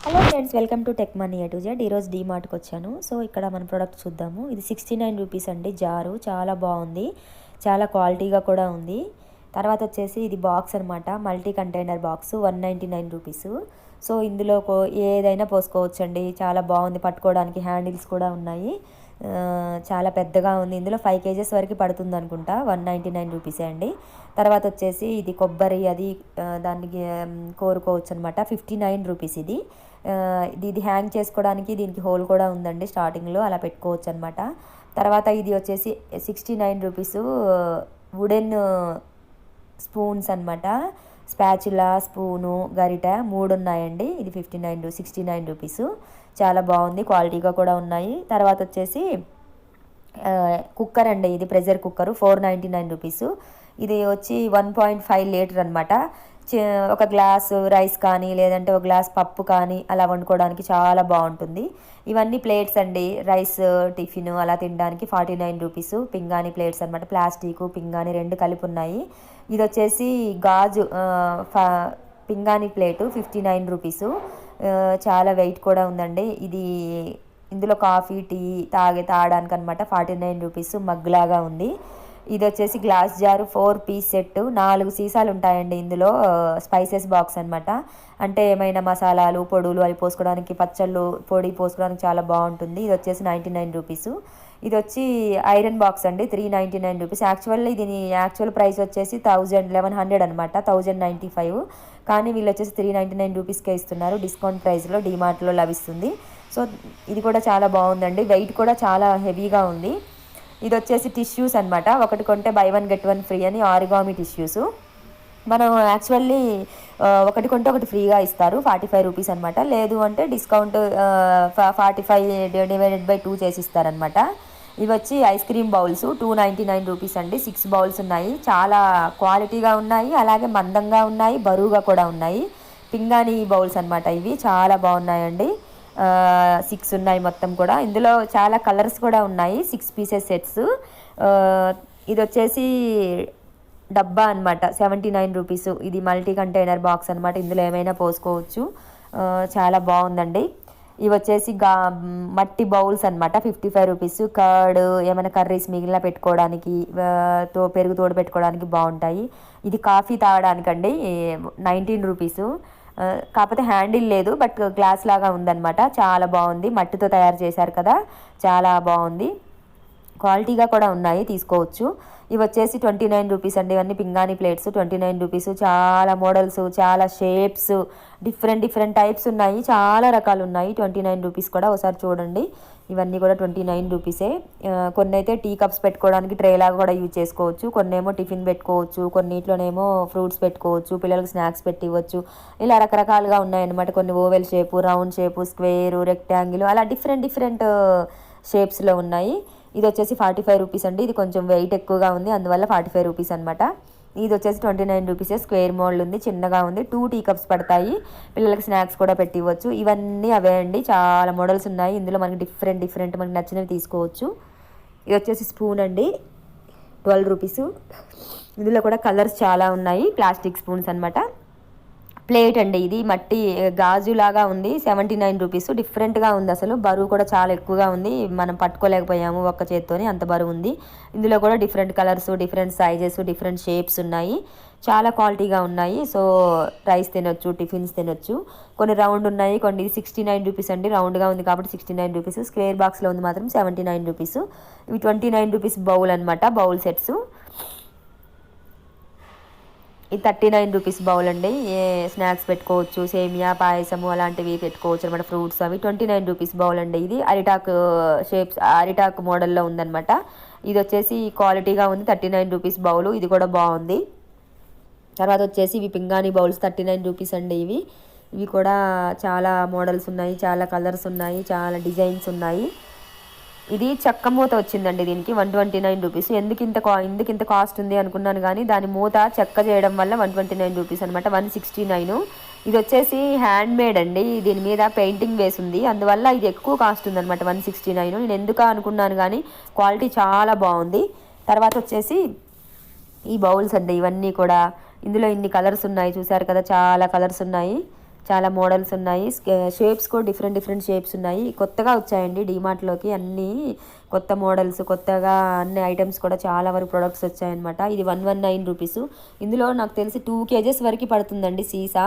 Hello friends, welcome to tech money A to Z. ఈరోజు డీమార్ట్కి వచ్చాను. So ఇక్కడ మన ప్రోడక్ట్ చూద్దాము. ఇది 69 రూపీస్ అండి. జారు చాలా బాగుంది, చాలా క్వాలిటీగా కూడా ఉంది. తర్వాత వచ్చేసి ఇది బాక్స్ అనమాట, multi container box, 199 rupees. So ఇందులో ఏదైనా పోసుకోవచ్చు అండి. చాలా బాగుంది, పట్టుకోవడానికి హ్యాండిల్స్ కూడా ఉన్నాయి. చాలా పెద్దగా ఉంది. ఇందులో 5 kgs వరకు పడుతుంది అనుకుంటా. 199 రూపీసే అండి. తర్వాత వచ్చేసి ఇది కొబ్బరి అది దానికి కోరుకోవచ్చు అనమాట. 59 రూపీస్ ఇది. ఇది హ్యాంగ్ చేసుకోవడానికి దీనికి హోల్ కూడా ఉందండి, స్టార్టింగ్లో అలా పెట్టుకోవచ్చు అనమాట. తర్వాత ఇది వచ్చేసి 69 రూపీస్ వుడెన్ స్పూన్స్ అనమాట. స్పాచులా, స్పూను, గరిట 3 ఉన్నాయండి. ఇది 69 రూపీస్. చాలా బాగుంది, క్వాలిటీగా కూడా ఉన్నాయి. తర్వాత వచ్చేసి కుక్కర్ అండి, ఇది ప్రెషర్ కుక్కరు, 499 రూపీస్. ఇది వచ్చి 1.5 లీటర్ అనమాట. ఒక గ్లాసు రైస్ కానీ లేదంటే ఒక గ్లాస్ పప్పు కానీ అలా వండుకోవడానికి చాలా బాగుంటుంది. ఇవన్నీ ప్లేట్స్ అండి, రైస్ టిఫిన్ అలా తినడానికి 49 రూపీస్. పింగాణి ప్లేట్స్ అనమాట, ప్లాస్టిక్ పింగాణి 2 కలిపి ఉన్నాయి. ఇది వచ్చేసి గాజు పింగాణి ప్లేటు 59 రూపీస్. చాలా వెయిట్ కూడా ఉందండి. ఇది ఇందులో కాఫీ టీ తాగడానికి అనమాట. 49 రూపీస్. మగ్గులాగా ఉంది. ఇది వచ్చేసి గ్లాస్ జారు 4 పీస్ సెట్, 4 సీసాలు ఉంటాయండి ఇందులో. స్పైసెస్ బాక్స్ అనమాట. అంటే ఏమైనా మసాలాలు పొడులు అవి పోసుకోవడానికి, పచ్చళ్ళు పొడి పోసుకోవడానికి చాలా బాగుంటుంది. ఇది వచ్చేసి 99 రూపీస్. ఇది వచ్చి ఐరన్ బాక్స్ అండి, 399 రూపీస్. యాక్చువల్లీ దీని యాక్చువల్ ప్రైస్ వచ్చేసి 1100 అనమాట, 1095. కానీ వీళ్ళు వచ్చేసి 399 రూపీస్కే ఇస్తున్నారు. డిస్కౌంట్ ప్రైస్లో డీమార్ట్లో లభిస్తుంది. సో ఇది కూడా చాలా బాగుందండి. వెయిట్ కూడా చాలా హెవీగా ఉంది. ఇది వచ్చేసి టిష్యూస్ అనమాట. ఒకటి కొంటే బై 1 get 1 ఫ్రీ అని ఆరిగామి టిష్యూస్. మనం యాక్చువల్లీ ఒకటి కొంటే ఒకటి ఫ్రీగా ఇస్తారు, 45 రూపీస్ అనమాట. లేదు అంటే డిస్కౌంట్ 45 డివైడెడ్ బై 2 చేసి ఇస్తారనమాట. ఇవి వచ్చి ఐస్ క్రీమ్ బౌల్స్ 299 రూపీస్ అండి. 6 బౌల్స్ ఉన్నాయి. చాలా క్వాలిటీగా ఉన్నాయి, అలాగే మందంగా ఉన్నాయి, బరువుగా కూడా ఉన్నాయి. పింగాణి బౌల్స్ అనమాట. ఇవి చాలా బాగున్నాయండి. 6 ఉన్నాయి మొత్తం కూడా. ఇందులో చాలా కలర్స్ కూడా ఉన్నాయి. 6 పీసెస్ సెట్స్. ఇది వచ్చేసి డబ్బా అనమాట, 79 రూపీస్. ఇది మల్టీ కంటైనర్ బాక్స్ అనమాట. ఇందులో ఏమైనా పోసుకోవచ్చు. చాలా బాగుందండి. ఇవి వచ్చేసి మట్టి బౌల్స్ అనమాట, 55 రూపీస్. కర్డ్ ఏమైనా కర్రీస్ మిగిలిన పెట్టుకోవడానికి, పెరుగు తోడు పెట్టుకోవడానికి బాగుంటాయి. ఇది కాఫీ తాగడానికండి, 19 రూపీస్. కాకపోతే హ్యాండిల్ లేదు, బట్ గ్లాస్ లాగా ఉందన్నమాట. చాలా బాగుంది, మట్టితో తయారు చేశారు కదా, చాలా బాగుంది. క్వాలిటీగా కూడా ఉన్నాయి, తీసుకోవచ్చు. ఇవి వచ్చేసి 29 రూపీస్ అండి. ఇవన్నీ పింగాణి ప్లేట్స్ 29 రూపీస్. చాలా మోడల్స్, చాలా షేప్స్, డిఫరెంట్ టైప్స్ ఉన్నాయి. చాలా రకాలు ఉన్నాయి. 29 రూపీస్ కూడా ఒకసారి చూడండి. ఇవన్నీ కూడా 29 రూపీసే. కొన్ని అయితే టీ కప్స్ పెట్టుకోవడానికి ట్రే లాగా కూడా యూజ్ చేసుకోవచ్చు. కొన్ని ఏమో టిఫిన్ పెట్టుకోవచ్చు, కొన్నిట్లోనేమో ఫ్రూట్స్ పెట్టుకోవచ్చు, పిల్లలకు స్నాక్స్ పెట్టి ఇవ్వచ్చు. ఇలా రకరకాలుగా ఉన్నాయన్నమాట. కొన్ని oval shape, round shape, square, rectangle, అలా డిఫరెంట్ షేప్స్లో ఉన్నాయి. ఇది వచ్చేసి 45 రూపీస్ అండి. ఇది కొంచెం వెయిట్ ఎక్కువగా ఉంది, అందువల్ల 45 రూపీస్ అనమాట. ఇది వచ్చేసి 29 రూపీసే. స్క్వేర్ మోల్డ్ ఉంది, చిన్నగా ఉంది. 2 టీ కప్స్ పడతాయి, పిల్లలకి స్నాక్స్ కూడా పెట్టి ఇవ్వచ్చు. ఇవన్నీ అవే అండి. చాలా మోడల్స్ ఉన్నాయి ఇందులో. మనకి డిఫరెంట్ మనకి నచ్చినవి తీసుకోవచ్చు. ఇది వచ్చేసి స్పూన్ అండి, 12 రూపీస్. ఇందులో కూడా కలర్స్ చాలా ఉన్నాయి. ప్లాస్టిక్ స్పూన్స్ అనమాట. ప్లేట్ అండి, ఇది మట్టి గాజు లాగా ఉంది, 79 రూపీస్. డిఫరెంట్గా ఉంది, అసలు బరువు కూడా చాలా ఎక్కువగా ఉంది. మనం పట్టుకోలేకపోయాము ఒక్క చేత్తోని, అంత బరువు ఉంది. ఇందులో కూడా different colours, different sizes, different shapes ఉన్నాయి. చాలా క్వాలిటీగా ఉన్నాయి. సో రైస్ తినొచ్చు, టిఫిన్స్ తినొచ్చు. కొన్ని రౌండ్ ఉన్నాయి, కొన్ని 69 రూపీస్ అండి. రౌండ్గా ఉంది కాబట్టి 69 రూపీస్. స్క్వేర్ బాక్స్లో ఉంది మాత్రం 79 రూపీస్. ఇవి 29 రూపీస్ బౌల్ అనమాట, బౌల్ సెట్స్. ఇది 39 రూపీస్ బౌల్ అండి. స్నాక్స్ పెట్టుకోవచ్చు, సేమియా పాయసము అలాంటివి పెట్టుకోవచ్చు అనమాట, ఫ్రూట్స్ అవి. 29 రూపీస్ బౌల్ అండి. ఇది అరిటాక్ షేప్స్, అరిటాక్ మోడల్లో ఉందన్నమాట. ఇది వచ్చేసి క్వాలిటీగా ఉంది, 39 రూపీస్ బౌలు. ఇది కూడా బాగుంది. తర్వాత వచ్చేసి ఇవి పింగాణి బౌల్స్ 39 రూపీస్ అండి. ఇవి కూడా చాలా మోడల్స్ ఉన్నాయి, చాలా కలర్స్ ఉన్నాయి, చాలా డిజైన్స్ ఉన్నాయి. ఇది చెక్క మూత వచ్చిందండి దీనికి, 129 రూపీస్. ఎందుకు ఇంత కాస్ట్ ఉంది అనుకున్నాను, కానీ దాని మూత చెక్క చేయడం వల్ల 129 రూపీస్ అనమాట, 169. ఇది వచ్చేసి హ్యాండ్ మేడ్ అండి, దీని మీద పెయింటింగ్ వేసింది, అందువల్ల ఇది ఎక్కువ కాస్ట్ ఉందన్నమాట, 169. నేను ఎందుకు అనుకున్నాను, కానీ క్వాలిటీ చాలా బాగుంది. తర్వాత వచ్చేసి ఈ బౌల్స్ అండి, ఇవన్నీ కూడా. ఇందులో ఇన్ని కలర్స్ ఉన్నాయి, చూసారు కదా, చాలా కలర్స్ ఉన్నాయి, చాలా మోడల్స్ ఉన్నాయి. షేప్స్ కూడా డిఫరెంట్ షేప్స్ ఉన్నాయి. కొత్తగా వచ్చాయండి డీమార్ట్లోకి అన్నీ కొత్త మోడల్స్, కొత్తగా అన్ని ఐటమ్స్ కూడా చాలా వరకు ప్రొడక్ట్స్ వచ్చాయన్నమాట. ఇది 119 రూపీస్. ఇందులో నాకు తెలిసి 2 kgs వరకు పడుతుందండి సీసా.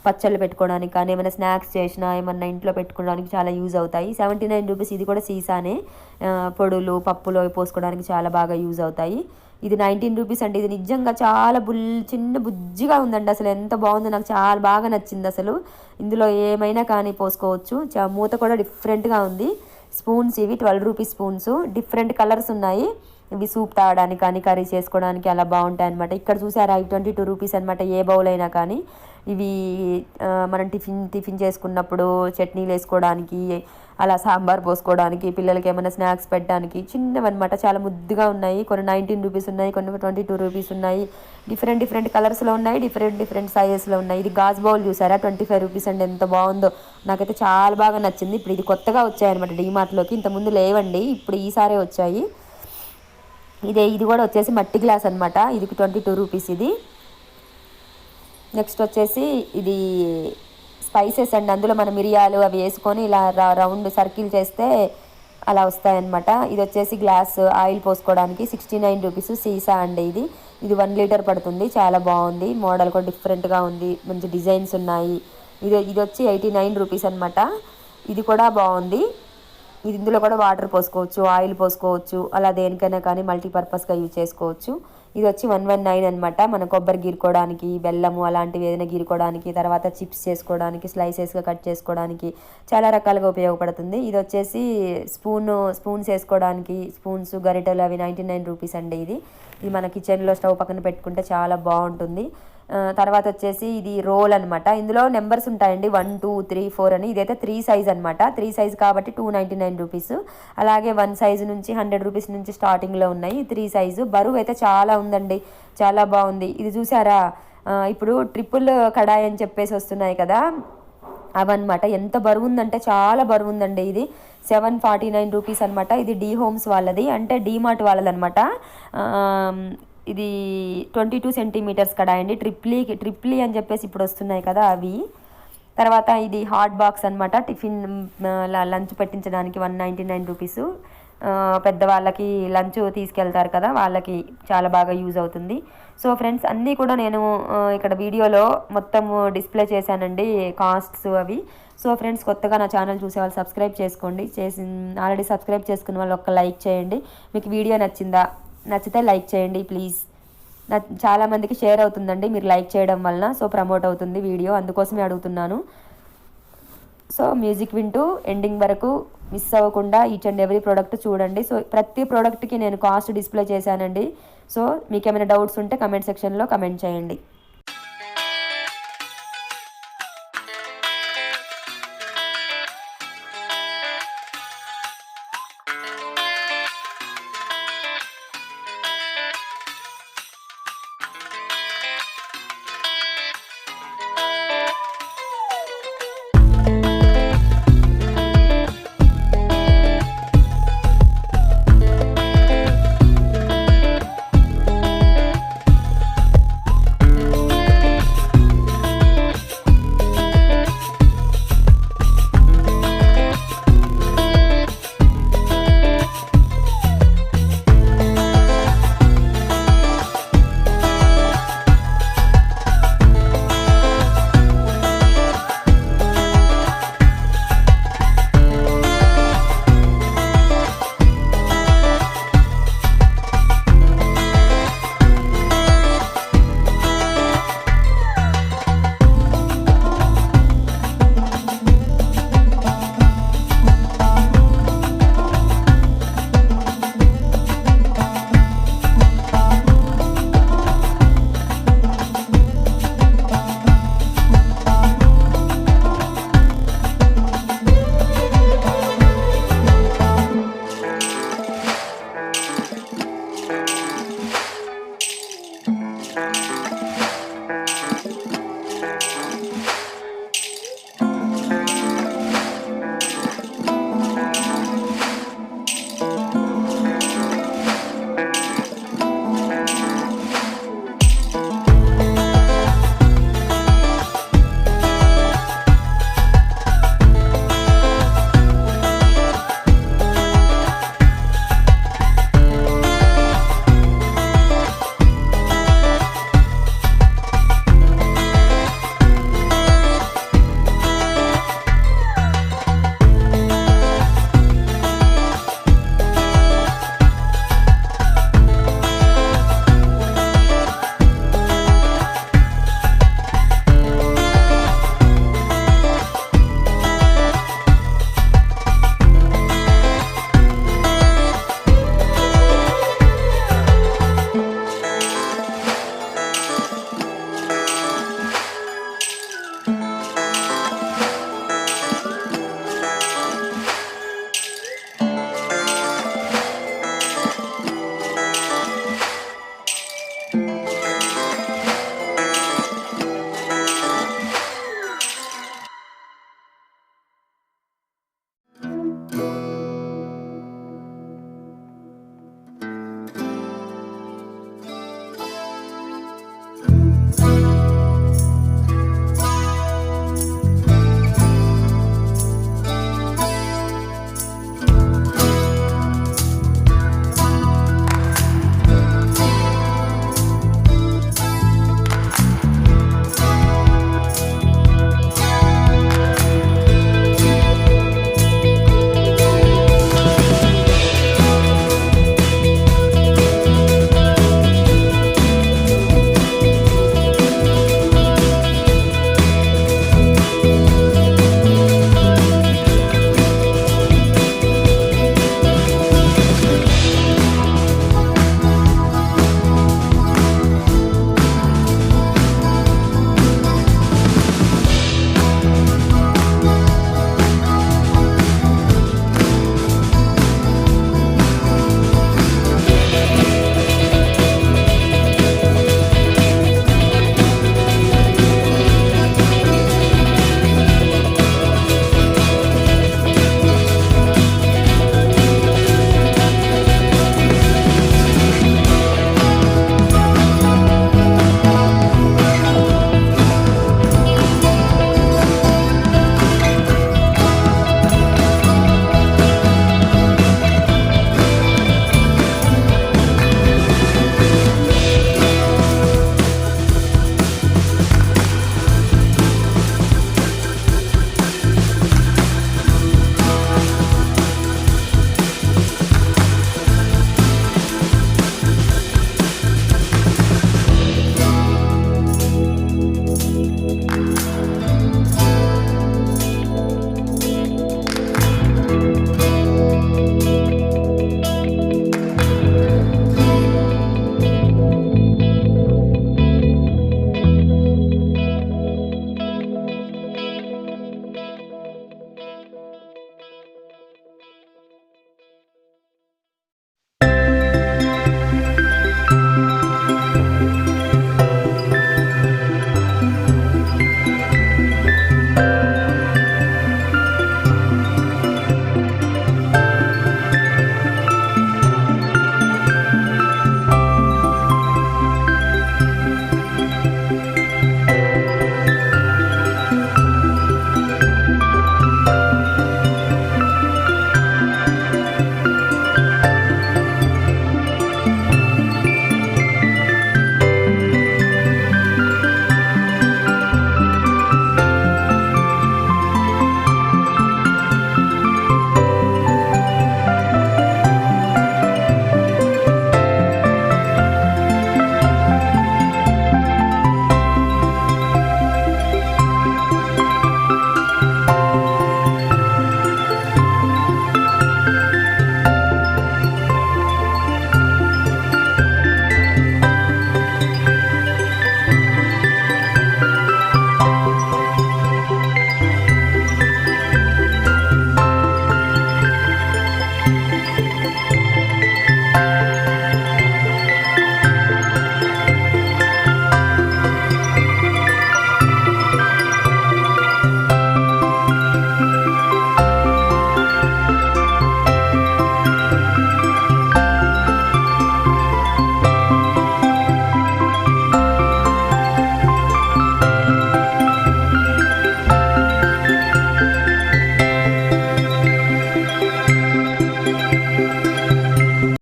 పచ్చళ్ళు పెట్టుకోవడానికి కానీ, ఏమైనా స్నాక్స్ చేసినా, ఏమన్నా ఇంట్లో పెట్టుకోవడానికి చాలా యూజ్ అవుతాయి. 79 రూపీస్. ఇది కూడా సీసానే. పొడులు, పప్పులో పోసుకోవడానికి చాలా బాగా యూజ్ అవుతాయి. ఇది 19 రూపీస్ అండి. ఇది నిజంగా చాలా చిన్న బుజ్జిగా ఉందండి. అసలు ఎంత బాగుందో, నాకు చాలా బాగా నచ్చింది అసలు. ఇందులో ఏమైనా కానీ పోసుకోవచ్చు. మూత కూడా డిఫరెంట్గా ఉంది. స్పూన్స్ ఇవి 12 రూపీస్ స్పూన్స్. డిఫరెంట్ కలర్స్ ఉన్నాయి. ఇవి సూప్ తాగడానికి కానీ, కర్రీ చేసుకోవడానికి అలా బాగుంటాయి అనమాట. ఇక్కడ చూసారా, 22 రూపీస్ అనమాట. ఏ బౌల్ అయినా కానీ ఇవి మనం టిఫిన్ చేసుకున్నప్పుడు చట్నీలు వేసుకోవడానికి, అలా సాంబార్ పోసుకోవడానికి, పిల్లలకి ఏమైనా స్నాక్స్ పెట్టడానికి చిన్నవన్నమాట. చాలా ముద్దుగా ఉన్నాయి. కొన్ని 19 రూపీస్ ఉన్నాయి, కొన్ని 22 రూపీస్ ఉన్నాయి. డిఫరెంట్ కలర్స్లో ఉన్నాయి, డిఫరెంట్ సైజెస్లో ఉన్నాయి. ఇది గాజు బౌల్ చూసారా, 25 రూపీస్ అండి. ఎంత బాగుందో, నాకైతే చాలా బాగా నచ్చింది. ఇప్పుడు ఇది కొత్తగా వచ్చాయన్నమాట డీమార్ట్లోకి. ఇంతకుముందు లేవండి, ఇప్పుడు ఈసారే వచ్చాయి. ఇది కూడా వచ్చేసి మట్టి గ్లాస్ అనమాట. ఇది 22 రూపీస్. ఇది నెక్స్ట్ వచ్చేసి ఇది స్పైసెస్ అండి. అందులో మనం మిరియాలు అవి వేసుకొని ఇలా రౌండ్ సర్కిల్ చేస్తే అలా వస్తాయన్నమాట. ఇది వచ్చేసి గ్లాస్ ఆయిల్ పోసుకోవడానికి 69 రూపీస్ సీసా అండి. ఇది 1 లీటర్ పడుతుంది. చాలా బాగుంది. మోడల్ కూడా డిఫరెంట్గా ఉంది. మంచి డిజైన్స్ ఉన్నాయి. ఇది వచ్చి 89 రూపీస్ అనమాట. ఇది కూడా బాగుంది. ఇందులో కూడా వాటర్ పోసుకోవచ్చు, ఆయిల్ పోసుకోవచ్చు, అలా దేనికైనా కానీ మల్టీపర్పస్గా యూజ్ చేసుకోవచ్చు. ఇది వచ్చి 119 అనమాట. మన కొబ్బరి గీరుకోవడానికి, బెల్లము అలాంటివి ఏదైనా గీరుకోవడానికి, తర్వాత చిప్స్ చేసుకోవడానికి, స్లైసెస్గా కట్ చేసుకోవడానికి చాలా రకాలుగా ఉపయోగపడుతుంది. ఇది వచ్చేసి స్పూన్స్ వేసుకోవడానికి, స్పూన్స్, గరిటెలు అవి 99 రూపీస్ అండి. ఇది మన కిచెన్లో స్టవ్ పక్కన పెట్టుకుంటే చాలా బాగుంటుంది. తర్వాత వచ్చేసి ఇది రోల్ అనమాట. ఇందులో నెంబర్స్ ఉంటాయండి, 1 2 3 4 అని. ఇదైతే 3 సైజ్ అనమాట. 3 సైజ్ కాబట్టి 299 రూపీస్. అలాగే 1 సైజు నుంచి 100 రూపీస్ నుంచి స్టార్టింగ్లో ఉన్నాయి. 3 సైజు. బరువు అయితే చాలా ఉందండి, చాలా బాగుంది. ఇది చూసారా, ఇప్పుడు ట్రిపుల్ కడాయి అని చెప్పేసి వస్తున్నాయి కదా, అవన్నమాట. ఎంత బరువు ఉందంటే చాలా బరువు ఉందండి. ఇది 749 రూపీస్ అనమాట. ఇది డీ హోమ్స్ వాళ్ళది, అంటే డీమార్ట్ వాళ్ళదనమాట. ఇది 22 సెంటీమీటర్స్ కడాయి అండి. ట్రిప్లీ అని చెప్పేసి ఇప్పుడు వస్తున్నాయి కదా అవి. తర్వాత ఇది హాట్ బాక్స్ అనమాట. టిఫిన్ లంచ్ పెట్టించడానికి 199 రూపీస్. పెద్దవాళ్ళకి లంచ్ తీసుకెళ్తారు కదా, వాళ్ళకి చాలా బాగా యూజ్ అవుతుంది. సో ఫ్రెండ్స్, అన్నీ కూడా నేను ఇక్కడ వీడియోలో మొత్తం డిస్ప్లే చేశానండి, కాస్ట్స్ అవి. సో ఫ్రెండ్స్, కొత్తగా నా ఛానల్ చూసే వాళ్ళు సబ్స్క్రైబ్ చేసుకోండి. ఆల్రెడీ సబ్స్క్రైబ్ చేసుకున్న వాళ్ళు ఒక లైక్ చేయండి. మీకు వీడియో నచ్చితే లైక్ చేయండి ప్లీజ్. చాలామందికి షేర్ అవుతుందండి మీరు లైక్ చేయడం వలన. సో ప్రమోట్ అవుతుంది వీడియో, అందుకోసమే అడుగుతున్నాను. సో మ్యూజిక్ వింటూ ఎండింగ్ వరకు మిస్ అవ్వకుండా ఈచ్ అండ్ ఎవ్రీ ప్రోడక్ట్ చూడండి. సో ప్రతి ప్రోడక్ట్కి నేను కాస్ట్ డిస్ప్లే చేశానండి. సో మీకు ఏమైనా డౌట్స్ ఉంటే కమెంట్ సెక్షన్లో కమెంట్ చేయండి.